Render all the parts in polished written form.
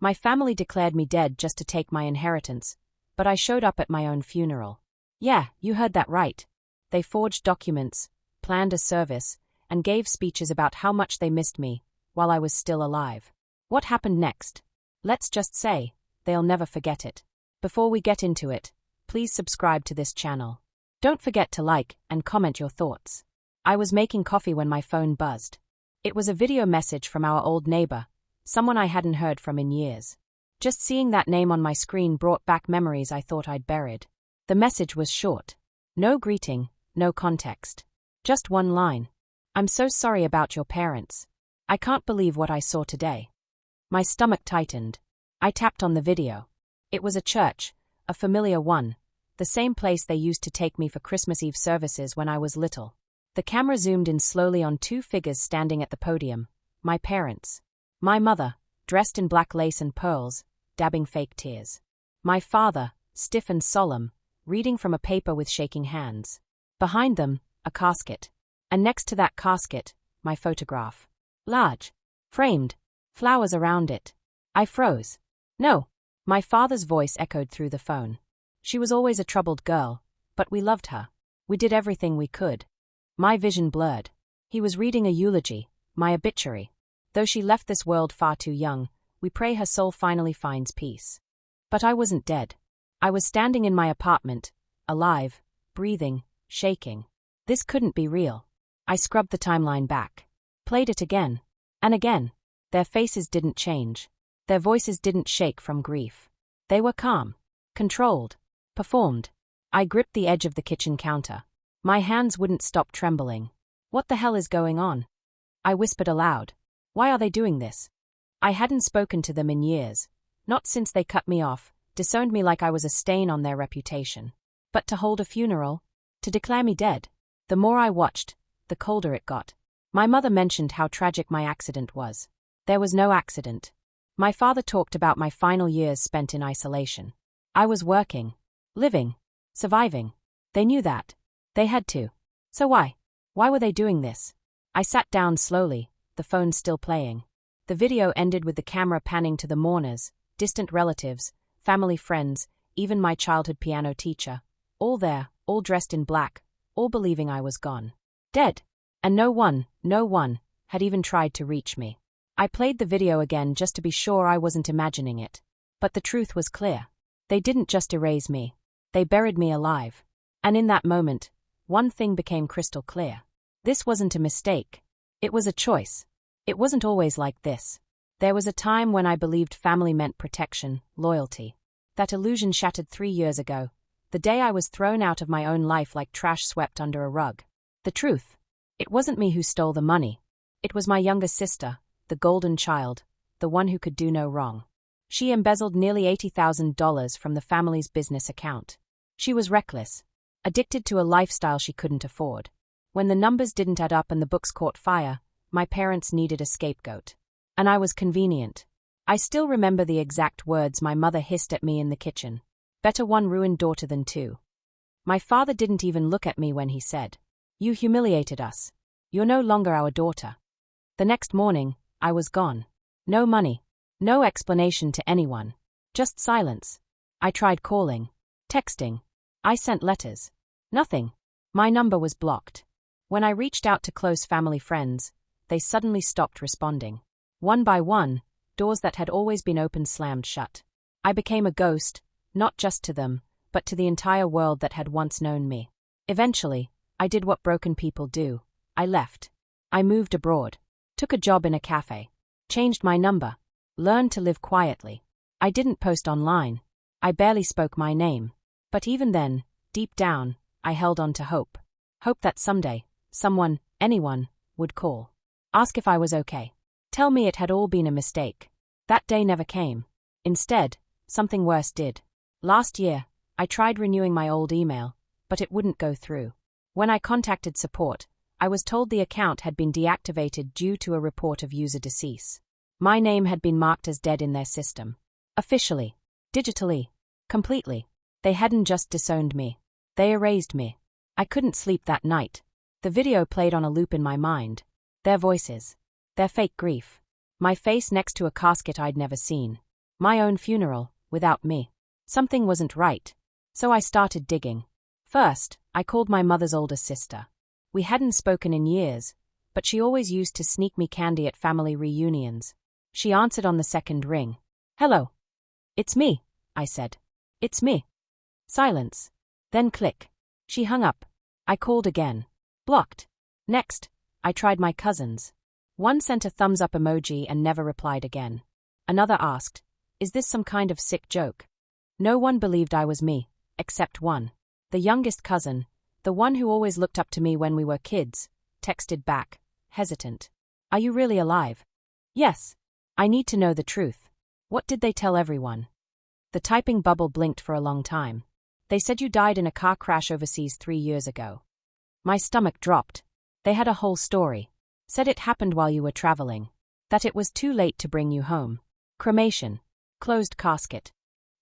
My family declared me dead just to take my inheritance, but I showed up at my own funeral. Yeah, you heard that right. They forged documents, planned a service, and gave speeches about how much they missed me while I was still alive. What happened next? Let's just say, they'll never forget it. Before we get into it, please subscribe to this channel. Don't forget to like and comment your thoughts. I was making coffee when my phone buzzed. It was a video message from our old neighbor, someone I hadn't heard from in years. Just seeing that name on my screen brought back memories I thought I'd buried. The message was short. No greeting, no context. Just one line. I'm so sorry about your parents. I can't believe what I saw today. My stomach tightened. I tapped on the video. It was a church, a familiar one, the same place they used to take me for Christmas Eve services when I was little. The camera zoomed in slowly on two figures standing at the podium, my parents. My mother, dressed in black lace and pearls, dabbing fake tears. My father, stiff and solemn, reading from a paper with shaking hands. Behind them, a casket. And next to that casket, my photograph. Large. Framed. Flowers around it. I froze. No. My father's voice echoed through the phone. She was always a troubled girl, but we loved her. We did everything we could. My vision blurred. He was reading a eulogy, my obituary. Though she left this world far too young, we pray her soul finally finds peace. But I wasn't dead. I was standing in my apartment, alive, breathing, shaking. This couldn't be real. I scrubbed the timeline back. Played it again. And again. Their faces didn't change. Their voices didn't shake from grief. They were calm. Controlled. Performed. I gripped the edge of the kitchen counter. My hands wouldn't stop trembling. What the hell is going on? I whispered aloud. Why are they doing this? I hadn't spoken to them in years. Not since they cut me off, disowned me like I was a stain on their reputation. But to hold a funeral? To declare me dead? The more I watched, the colder it got. My mother mentioned how tragic my accident was. There was no accident. My father talked about my final years spent in isolation. I was working. Living. Surviving. They knew that. They had to. So why? Why were they doing this? I sat down slowly, the phone still playing. The video ended with the camera panning to the mourners, distant relatives, family friends, even my childhood piano teacher. All there, all dressed in black, all believing I was gone. Dead. And no one, had even tried to reach me. I played the video again just to be sure I wasn't imagining it. But the truth was clear. They didn't just erase me. They buried me alive. And in that moment, one thing became crystal clear. This wasn't a mistake. It was a choice. It wasn't always like this. There was a time when I believed family meant protection, loyalty. That illusion shattered 3 years ago, the day I was thrown out of my own life like trash swept under a rug. The truth. It wasn't me who stole the money. It was my younger sister, the golden child, the one who could do no wrong. She embezzled nearly $80,000 from the family's business account. She was reckless, addicted to a lifestyle she couldn't afford. When the numbers didn't add up and the books caught fire, my parents needed a scapegoat. And I was convenient. I still remember the exact words my mother hissed at me in the kitchen. Better one ruined daughter than two. My father didn't even look at me when he said, "You humiliated us. You're no longer our daughter." The next morning, I was gone. No money. No explanation to anyone. Just silence. I tried calling. Texting. I sent letters. Nothing. My number was blocked. When I reached out to close family friends, they suddenly stopped responding. One by one, doors that had always been open slammed shut. I became a ghost, not just to them, but to the entire world that had once known me. Eventually, I did what broken people do. I left. I moved abroad. Took a job in a cafe. Changed my number. Learned to live quietly. I didn't post online. I barely spoke my name. But even then, deep down, I held on to hope. Hope that someday, someone, anyone, would call. Ask if I was okay. Tell me it had all been a mistake. That day never came. Instead, something worse did. Last year, I tried renewing my old email, but it wouldn't go through. When I contacted support, I was told the account had been deactivated due to a report of user decease. My name had been marked as dead in their system. Officially. Digitally. Completely. They hadn't just disowned me. They erased me. I couldn't sleep that night. The video played on a loop in my mind. Their voices. Their fake grief. My face next to a casket I'd never seen. My own funeral, without me. Something wasn't right. So I started digging. First, I called my mother's older sister. We hadn't spoken in years, but she always used to sneak me candy at family reunions. She answered on the second ring. "Hello." "It's me," I said. "It's me." Silence. Then click. She hung up. I called again. Blocked. Next, I tried my cousins. One sent a thumbs up emoji and never replied again. Another asked, "Is this some kind of sick joke?" No one believed I was me, except one. The youngest cousin, the one who always looked up to me when we were kids, texted back, hesitant. "Are you really alive?" "Yes. I need to know the truth. What did they tell everyone?" The typing bubble blinked for a long time. "They said you died in a car crash overseas 3 years ago." My stomach dropped. They had a whole story. Said it happened while you were traveling. That it was too late to bring you home. Cremation. Closed casket.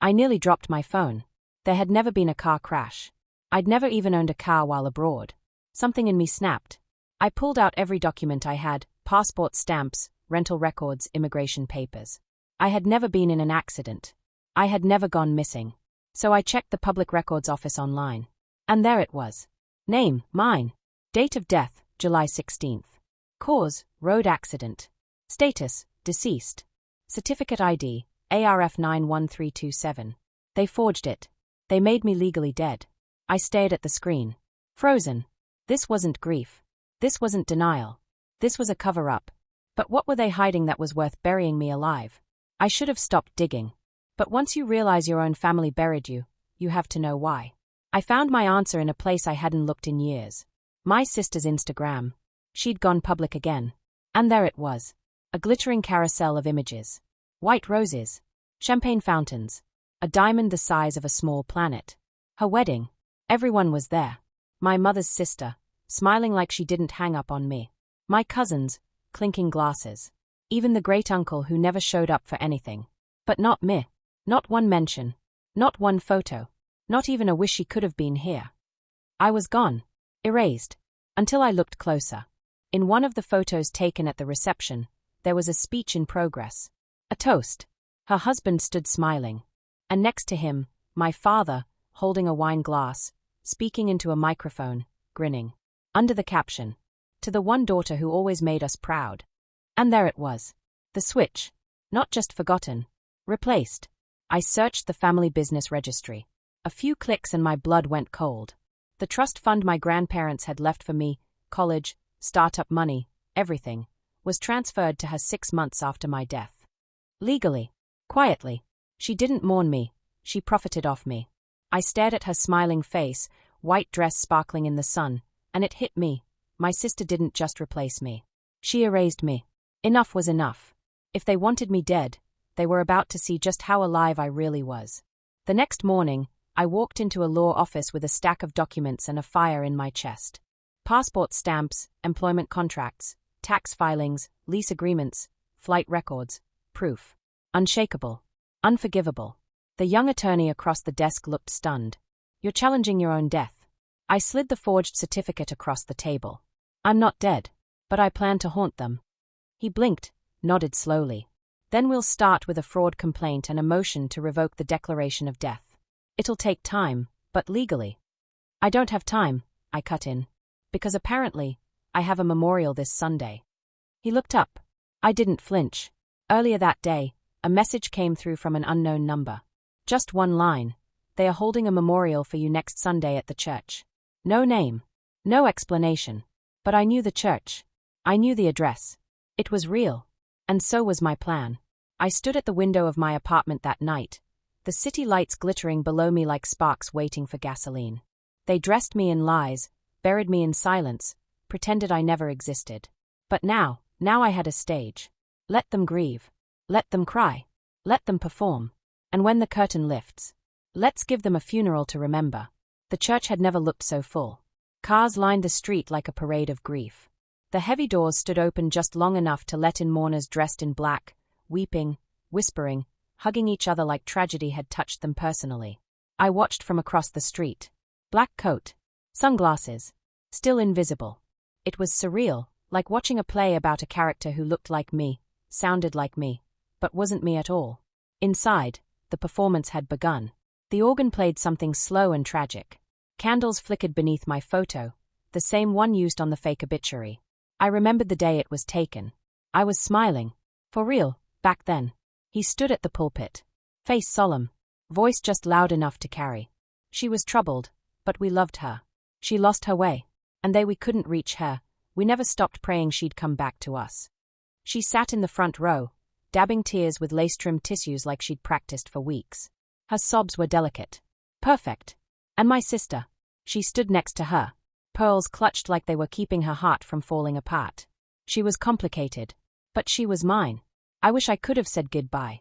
I nearly dropped my phone. There had never been a car crash. I'd never even owned a car while abroad. Something in me snapped. I pulled out every document I had, passport stamps, rental records, immigration papers. I had never been in an accident. I had never gone missing. So I checked the public records office online. And there it was. Name, mine. Date of death, July 16th. Cause, road accident. Status, deceased. Certificate ID, ARF 91327. They forged it. They made me legally dead. I stared at the screen. Frozen. This wasn't grief. This wasn't denial. This was a cover-up. But what were they hiding that was worth burying me alive? I should have stopped digging. But once you realize your own family buried you, you have to know why. I found my answer in a place I hadn't looked in years. My sister's Instagram. She'd gone public again. And there it was. A glittering carousel of images. White roses. Champagne fountains. A diamond the size of a small planet. Her wedding. Everyone was there. My mother's sister, smiling like she didn't hang up on me. My cousins, clinking glasses. Even the great-uncle who never showed up for anything. But not me. Not one mention. Not one photo. Not even a wish she could have been here. I was gone. Erased. Until I looked closer. In one of the photos taken at the reception, there was a speech in progress. A toast. Her husband stood smiling. And next to him, my father, holding a wine glass, speaking into a microphone, grinning. Under the caption, "To the one daughter who always made us proud." And there it was. The switch. Not just forgotten. Replaced. I searched the family business registry. A few clicks and my blood went cold. The trust fund my grandparents had left for me, college, startup money, everything, was transferred to her 6 months after my death. Legally. Quietly. She didn't mourn me. She profited off me. I stared at her smiling face, white dress sparkling in the sun, and it hit me. My sister didn't just replace me. She erased me. Enough was enough. If they wanted me dead, they were about to see just how alive I really was. The next morning, I walked into a law office with a stack of documents and a fire in my chest. Passport stamps, employment contracts, tax filings, lease agreements, flight records, proof. Unshakable. Unforgivable. The young attorney across the desk looked stunned. "You're challenging your own death." I slid the forged certificate across the table. "I'm not dead, but I plan to haunt them." He blinked, nodded slowly. "Then we'll start with a fraud complaint and a motion to revoke the declaration of death. It'll take time, but legally." "I don't have time," I cut in. "Because apparently, I have a memorial this Sunday." He looked up. I didn't flinch. Earlier that day, a message came through from an unknown number. Just one line. "They are holding a memorial for you next Sunday at the church." No name. No explanation. But I knew the church. I knew the address. It was real. And so was my plan. I stood at the window of my apartment that night, the city lights glittering below me like sparks waiting for gasoline. They dressed me in lies, buried me in silence, pretended I never existed. But now I had a stage. Let them grieve. Let them cry. Let them perform. And when the curtain lifts, let's give them a funeral to remember. The church had never looked so full. Cars lined the street like a parade of grief. The heavy doors stood open just long enough to let in mourners dressed in black, weeping, whispering, hugging each other like tragedy had touched them personally. I watched from across the street. Black coat. Sunglasses. Still invisible. It was surreal, like watching a play about a character who looked like me, sounded like me, but wasn't me at all. Inside, the performance had begun. The organ played something slow and tragic. Candles flickered beneath my photo, the same one used on the fake obituary. I remembered the day it was taken. I was smiling. For real, back then. He stood at the pulpit. Face solemn. Voice just loud enough to carry. She was troubled, but we loved her. She lost her way. And we couldn't reach her. We never stopped praying she'd come back to us. She sat in the front row, dabbing tears with lace-trimmed tissues like she'd practiced for weeks. Her sobs were delicate. Perfect. And my sister. She stood next to her. Pearls clutched like they were keeping her heart from falling apart. She was complicated. But she was mine. I wish I could have said goodbye.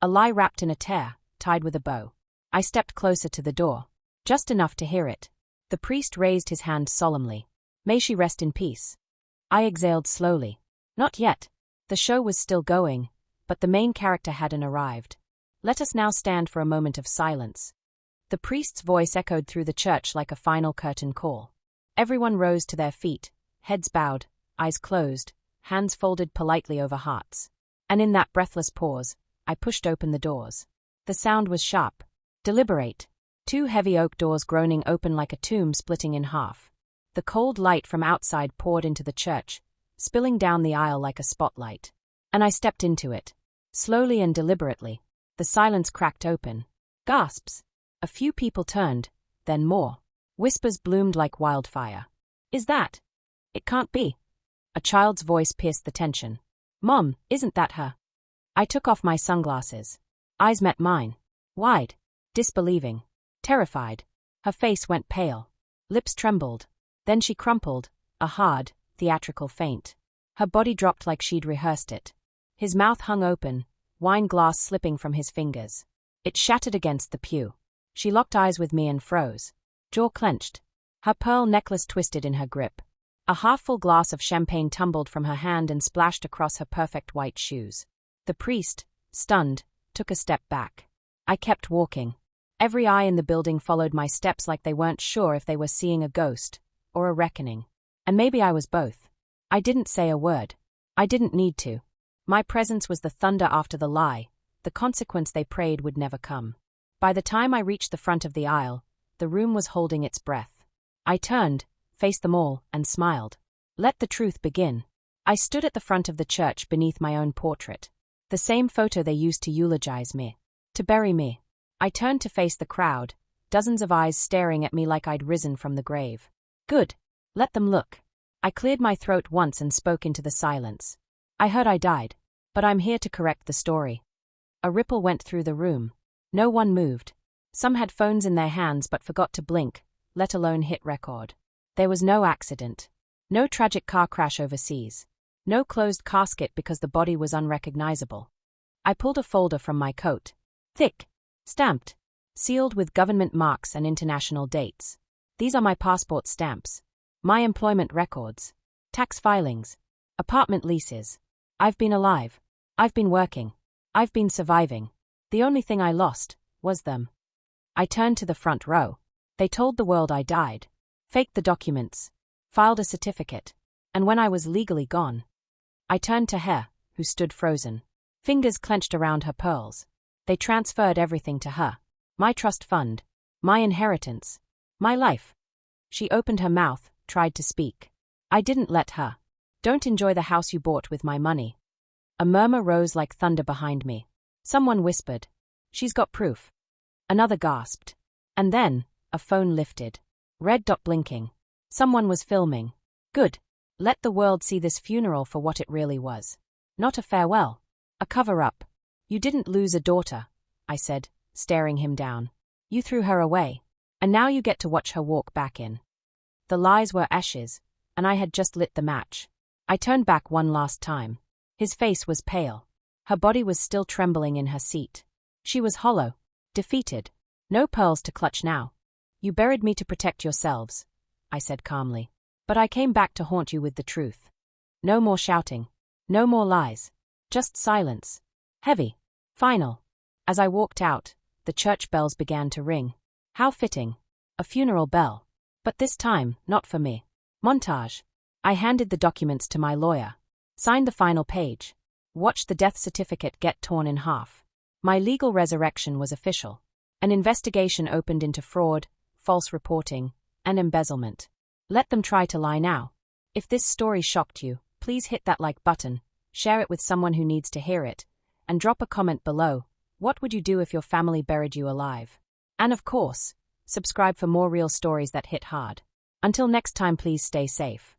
A lie wrapped in a tear, tied with a bow. I stepped closer to the door. Just enough to hear it. The priest raised his hand solemnly. May she rest in peace. I exhaled slowly. Not yet. The show was still going, but the main character hadn't arrived. Let us now stand for a moment of silence. The priest's voice echoed through the church like a final curtain call. Everyone rose to their feet, heads bowed, eyes closed, hands folded politely over hearts. And in that breathless pause, I pushed open the doors. The sound was sharp, deliberate. 2 heavy oak doors groaning open like a tomb splitting in half. The cold light from outside poured into the church, spilling down the aisle like a spotlight. And I stepped into it. Slowly and deliberately. The silence cracked open. Gasps. A few people turned, then more. Whispers bloomed like wildfire. Is that? It can't be. A child's voice pierced the tension. Mom, isn't that her? I took off my sunglasses. Eyes met mine. Wide. Disbelieving. Terrified. Her face went pale. Lips trembled. Then she crumpled, a hard, theatrical faint. Her body dropped like she'd rehearsed it. His mouth hung open, wine glass slipping from his fingers. It shattered against the pew. She locked eyes with me and froze. Jaw clenched. Her pearl necklace twisted in her grip. A half-full glass of champagne tumbled from her hand and splashed across her perfect white shoes. The priest, stunned, took a step back. I kept walking. Every eye in the building followed my steps like they weren't sure if they were seeing a ghost or a reckoning. And maybe I was both. I didn't say a word. I didn't need to. My presence was the thunder after the lie, the consequence they prayed would never come. By the time I reached the front of the aisle, the room was holding its breath. I turned, faced them all, and smiled. Let the truth begin. I stood at the front of the church beneath my own portrait. The same photo they used to eulogize me. To bury me. I turned to face the crowd, dozens of eyes staring at me like I'd risen from the grave. Good. Let them look. I cleared my throat once and spoke into the silence. I heard I died. But I'm here to correct the story. A ripple went through the room. No one moved. Some had phones in their hands but forgot to blink, let alone hit record. There was no accident. No tragic car crash overseas. No closed casket because the body was unrecognizable. I pulled a folder from my coat. Thick. Stamped. Sealed with government marks and international dates. These are my passport stamps. My employment records. Tax filings. Apartment leases. I've been alive. I've been working. I've been surviving. The only thing I lost was them. I turned to the front row. They told the world I died. Faked the documents. Filed a certificate. And when I was legally gone, I turned to her, who stood frozen. Fingers clenched around her pearls. They transferred everything to her. My trust fund. My inheritance. My life. She opened her mouth, tried to speak. I didn't let her. Don't enjoy the house you bought with my money. A murmur rose like thunder behind me. Someone whispered. She's got proof. Another gasped. And then, a phone lifted. Red dot blinking. Someone was filming. Good. Let the world see this funeral for what it really was. Not a farewell. A cover-up. You didn't lose a daughter, I said, staring him down. You threw her away. And now you get to watch her walk back in. The lies were ashes, and I had just lit the match. I turned back one last time. His face was pale. Her body was still trembling in her seat. She was hollow. Defeated. No pearls to clutch now. You buried me to protect yourselves, I said calmly. But I came back to haunt you with the truth. No more shouting. No more lies. Just silence. Heavy. Final. As I walked out, the church bells began to ring. How fitting. A funeral bell. But this time, not for me. Montage. I handed the documents to my lawyer. Signed the final page. Watched the death certificate get torn in half. My legal resurrection was official. An investigation opened into fraud, false reporting, and embezzlement. Let them try to lie now. If this story shocked you, please hit that like button, share it with someone who needs to hear it, and drop a comment below. What would you do if your family buried you alive? And of course, subscribe for more real stories that hit hard. Until next time, please stay safe.